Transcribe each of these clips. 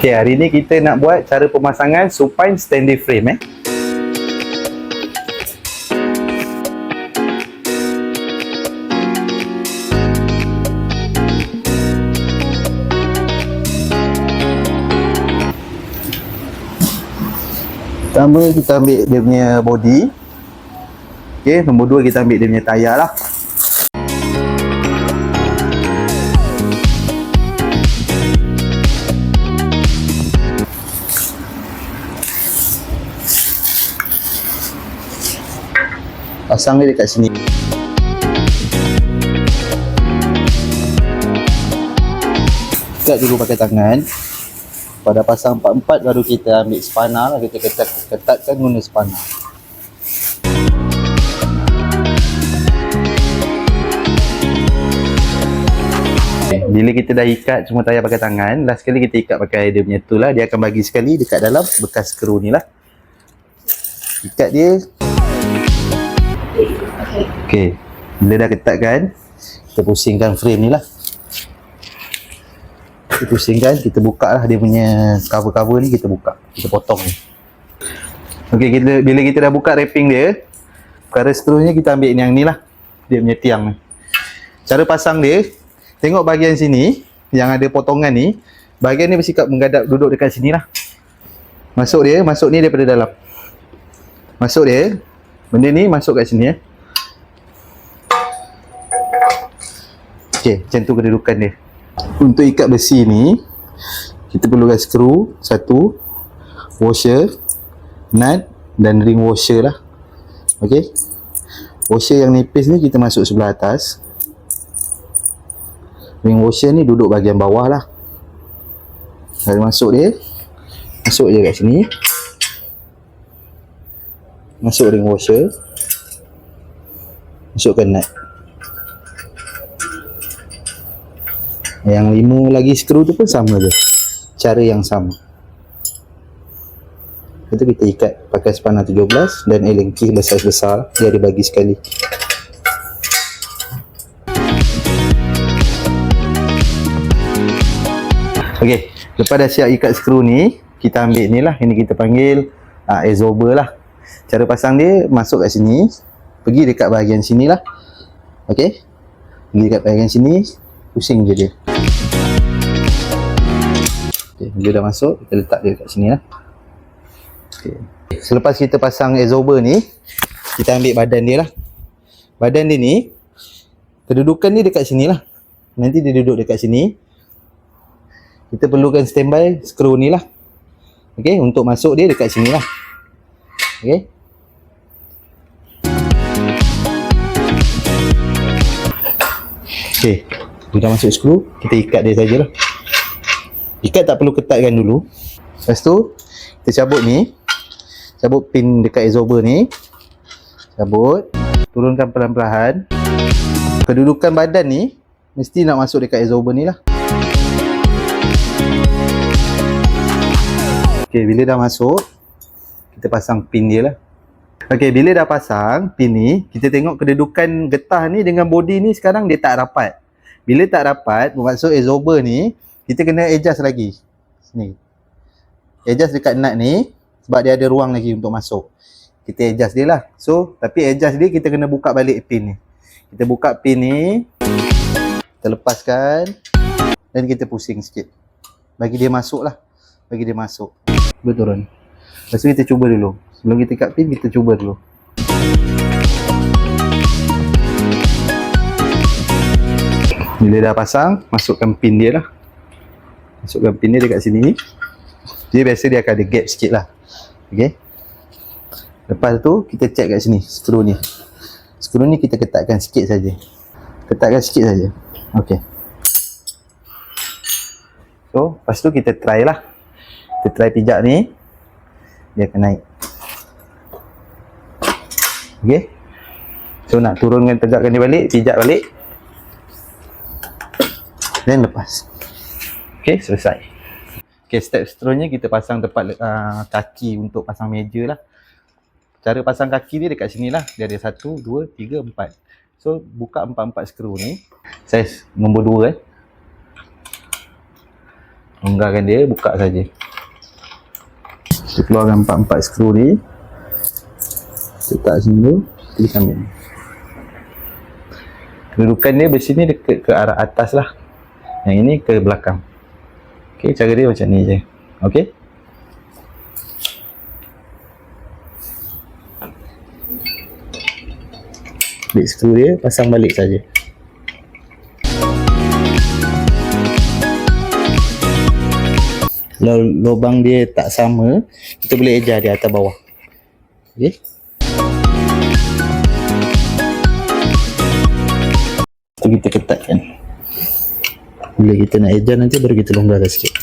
Okay, hari ni kita nak buat cara pemasangan supine standing frame. Pertama kita ambil dia punya body. Okay, nombor 2 kita ambil dia punya tayar lah. Pasang dia dekat sini. Ikat dulu pakai tangan. Pada pasang 4-4 baru kita ambil spana lah, kita ketatkan guna spana. Okay, bila kita dah ikat semua tayar pakai tangan, last sekali kita ikat pakai dia punya tool lah. Dia akan bagi sekali dekat dalam bekas skru ni lah. Ikat dia. Okay, bila dah ketatkan, kita pusingkan frame ni lah. Kita pusingkan, kita buka lah dia punya cover-cover ni, kita buka, kita potong ni. Okay, bila kita dah buka wrapping dia, perkara seterusnya kita ambil yang ni lah, dia punya tiang ni. Cara pasang dia, tengok bahagian sini yang ada potongan ni, bahagian ni bersikap menghadap, duduk dekat sini lah. Masuk ni daripada dalam. Masuk dia, benda ni masuk kat sini . Okay, macam tu kedudukan dia. Untuk ikat besi ni, kita perlukan skru satu, washer, nut dan ring washer lah. Okay, washer yang nipis ni kita masuk sebelah atas. Ring washer ni duduk bahagian bawah lah. Kalau masuk dia, masuk je kat sini. Masuk ring washer, masukkan nut. Yang 5 lagi skru tu pun sama je, cara yang sama. Itu kita ikat pakai spana 17 dan Allen key besar-besar, dia ada bagi sekali. Okey, lepas dah siap ikat skru ni, kita ambil ni lah, ini kita panggil absorber lah. Cara pasang dia, masuk kat sini, pergi dekat bahagian sini lah. Okey, pergi dekat bahagian sini, pusing je dia. Okay, bila dah masuk, kita letak dia kat sini lah. Okay. Selepas kita pasang absorber ni, kita ambil badan dia lah. Badan dia ni, kedudukan dia dekat sini lah. Nanti dia duduk dekat sini. Kita perlukan standby skru ni lah. Okay, untuk masuk dia dekat sini lah. Okay. Okay, bila dah masuk skru, kita ikat dia sajalah. Ikat tak perlu ketatkan dulu. Lepas tu, kita cabut ni. Cabut pin dekat absorber ni. Cabut. Turunkan perlahan-lahan. Kedudukan badan ni, mesti nak masuk dekat absorber ni lah. Okay, bila dah masuk, kita pasang pin dia lah. Okay, bila dah pasang pin ni, kita tengok kedudukan getah ni dengan body ni sekarang dia tak rapat. Bila tak rapat, bermaksud absorber ni, kita kena adjust lagi. Sini. Adjust dekat nut ni, sebab dia ada ruang lagi untuk masuk. Kita adjust dia lah. So, tapi adjust dia, kita kena buka balik pin ni. Kita buka pin ni, kita lepaskan, dan kita pusing sikit. Bagi dia masuk lah. Bagi dia masuk. Cuba turun. Lepas tu kita cuba dulu. Sebelum kita ikat pin, kita cuba dulu. Bila dah pasang, masukkan pin dia lah. Masukkan pin dia dekat sini. Dia biasa dia akan ada gap sikit lah. Okay. Lepas tu, kita check kat sini, skru ni. Skru ni kita ketatkan sikit saja. Ketatkan sikit saja. Okay. So, lepas tu kita try lah. Kita try pijak ni. Dia akan naik. Okay. So, nak turunkan, tegakkan dia balik, pijak balik. Dan lepas. Okay, selesai. Okay, step seterusnya kita pasang tempat kaki untuk pasang meja lah. Cara pasang kaki dia dekat sini lah. Dia ada 1, 2, 3, 4. So, buka 4-4 skru ni. Saiz nombor 2 longgarkan dia, buka saja. Kita keluarkan 4 skru ni, letak sini dulu, kita ambil. Kedudukan dia besi ni dekat ke arah atas lah, yang ini ke belakang. Ok, cara dia macam ni je. Ok, ambil skru dia, pasang balik saja. Kalau lubang dia tak sama, kita boleh ejar dia atas bawah. Ok, kita ketatkan. Bila kita nak ejar nanti baru kita longgarkan sikit.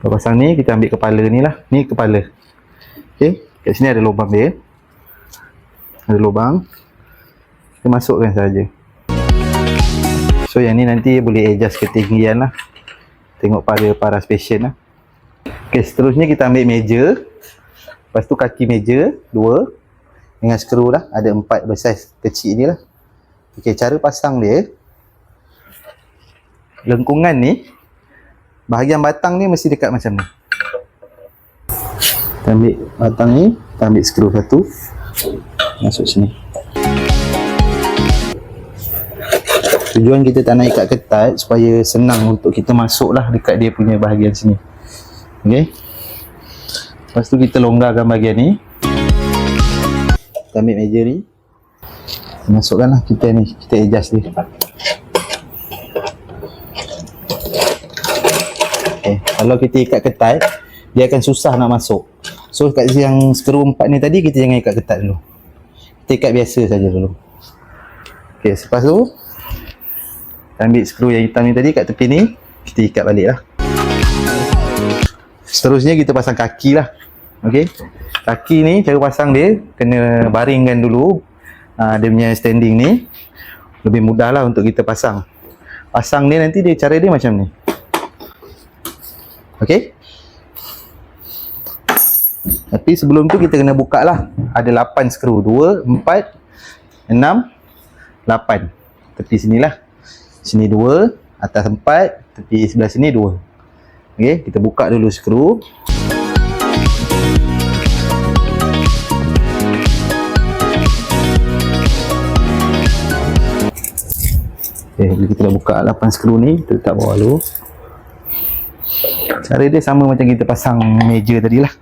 Kalau pasang ni, kita ambil kepala ni lah. Ni kepala. Ok, kat sini ada lubang dia. Ada lubang. Kita masukkan saja. So yang ni nanti boleh adjust ketinggian lah. Tengok pada paras passion lah. Ok, seterusnya kita ambil meja. Lepas tu kaki meja 2 dengan skru lah, ada 4 bersaiz kecil ni lah. Ok, cara pasang dia, lengkungan ni, bahagian batang ni mesti dekat macam ni. Kita ambil batang ni, kita ambil skru satu, masuk sini. Tujuan kita tak nak ikat ketat supaya senang untuk kita masuk lah dekat dia punya bahagian sini. Ok, lepas tu kita longgarkan bahagian ni. Kita ambil meja ni, masukkan lah kita ni, kita adjust dia. Okay, kalau kita ikat ketat, dia akan susah nak masuk. So kat yang skru 4 ni tadi, kita jangan ikat ketat dulu. Kita ikat biasa saja dulu. Okay, lepas tu kita ambil skru yang hitam ni tadi kat tepi ni, kita ikat balik lah. Seterusnya kita pasang kaki lah. Ok, kaki ni cara pasang dia kena baringkan dulu dia punya standing ni. Lebih mudah lah untuk kita pasang. Pasang dia nanti dia cara dia macam ni. Ok, tapi sebelum tu kita kena buka lah. Ada 8 skru, 2, 4, 6, 8. Tepi sini lah. Sini 2, atas 4, tepi sebelah sini 2. Ok, kita buka dulu skru. Okay, bila kita dah buka 8 skru ni, kita letak bawah dulu. Cara dia sama macam kita pasang meja tadi lah.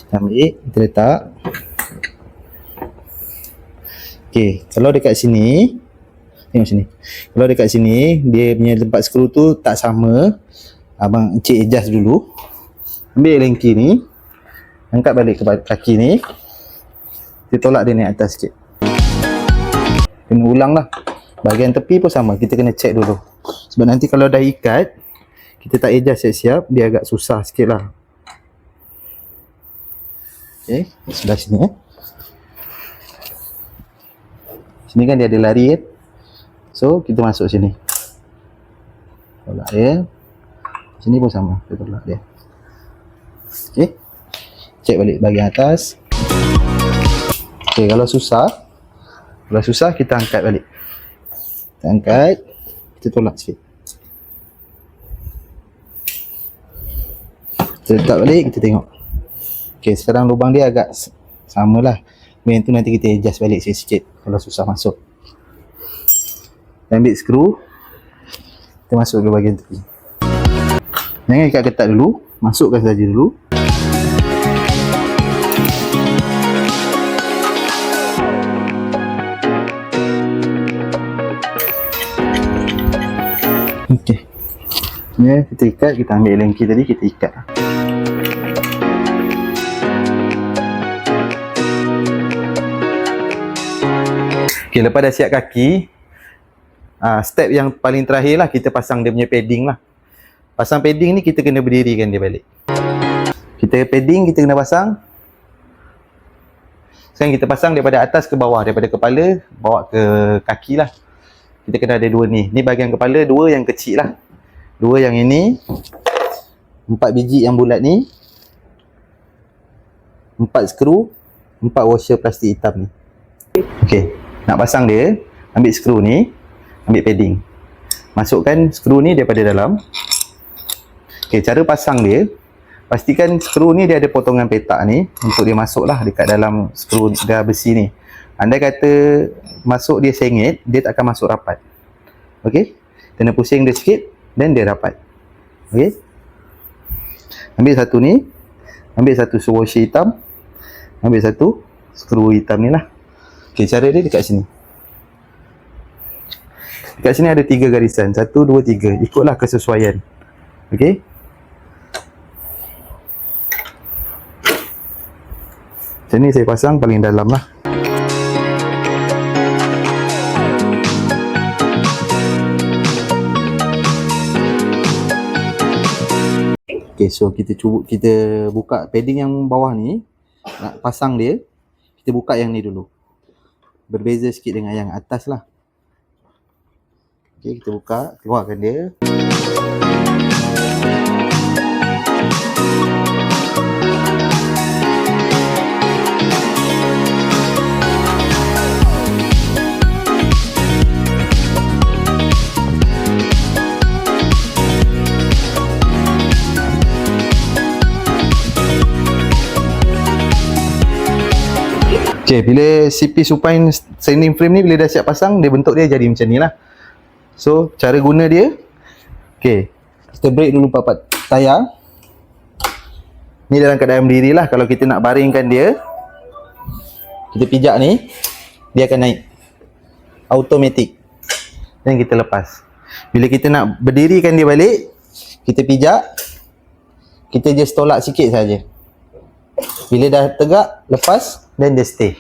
Kita ambil, kita letak. Ok, kalau dekat sini, tengok sini. Kalau dekat sini, dia punya tempat skru tu tak sama. Abang Encik adjust dulu. Ambil lengki ni, angkat balik ke kaki ni. Kita tolak dia naik atas sikit. Kena ulang lah. Bahagian tepi pun sama, kita kena check dulu. Sebab nanti kalau dah ikat, kita tak adjust siap-siap, dia agak susah sikit lah. Ok, sebelah sini Sini kan dia ada lari kan. So, kita masuk sini. Tolak dia. Sini pun sama, kita tolak dia. Ok, check balik bahagian atas. Ok, kalau susah kita angkat balik. Kita angkat, kita tolak sikit. Kita letak balik, kita tengok. Ok, sekarang lubang dia agak sama lah. Yang tu nanti kita adjust balik sikit-sikit kalau susah masuk. Kita ambil skru, kita masuk ke bahagian tepi. Jangan ikat ketat dulu, masukkan saja dulu. Ok, ya, kita ikat, kita ambil lengki tadi, kita ikat. Ok, lepas dah siap kaki, step yang paling terakhir lah, kita pasang dia punya padding lah. Pasang padding ni kita kena berdirikan dia balik. Kita padding kita kena pasang. Sekarang kita pasang daripada atas ke bawah, daripada kepala bawa ke kaki lah. Kita kena ada 2 ni. Ni bahagian kepala, 2 yang kecil lah. 2 yang ini, 4 biji yang bulat ni, 4 skru, 4 washer plastik hitam ni. Okey, nak pasang dia, ambil skru ni, ambil padding. Masukkan skru ni daripada dalam. Okey, cara pasang dia, pastikan skru ni dia ada potongan petak ni untuk dia masuklah dekat dalam skru dah besi ni. Andai kata masuk dia sengit, dia tak akan masuk rapat. Okey, kena pusing dia sikit dan dia rapat. Okey, ambil satu ni, ambil satu washer hitam, ambil satu skru hitam ni lah. Okey, cara dia dekat sini. Dekat sini ada 3 garisan, 1, 2, 3, ikutlah kesesuaian. Okey, macam ni saya pasang paling dalam lah. Okay, so kita buka padding yang bawah ni, nak pasang dia, kita buka yang ni dulu. Berbeza sikit dengan yang atas lah. Okay, kita buka, keluarkan dia. Okay, bila CP supine standing frame ni bila dah siap pasang, dia bentuk dia jadi macam ni lah. So, cara guna dia, okay, kita break dulu papat tayar. Ni dalam keadaan berdiri lah. Kalau kita nak baringkan dia, kita pijak ni, dia akan naik automatic. Dan kita lepas. Bila kita nak berdirikan dia balik, kita pijak, kita just tolak sikit saja. Bila dah tegak, lepas dan dia stay.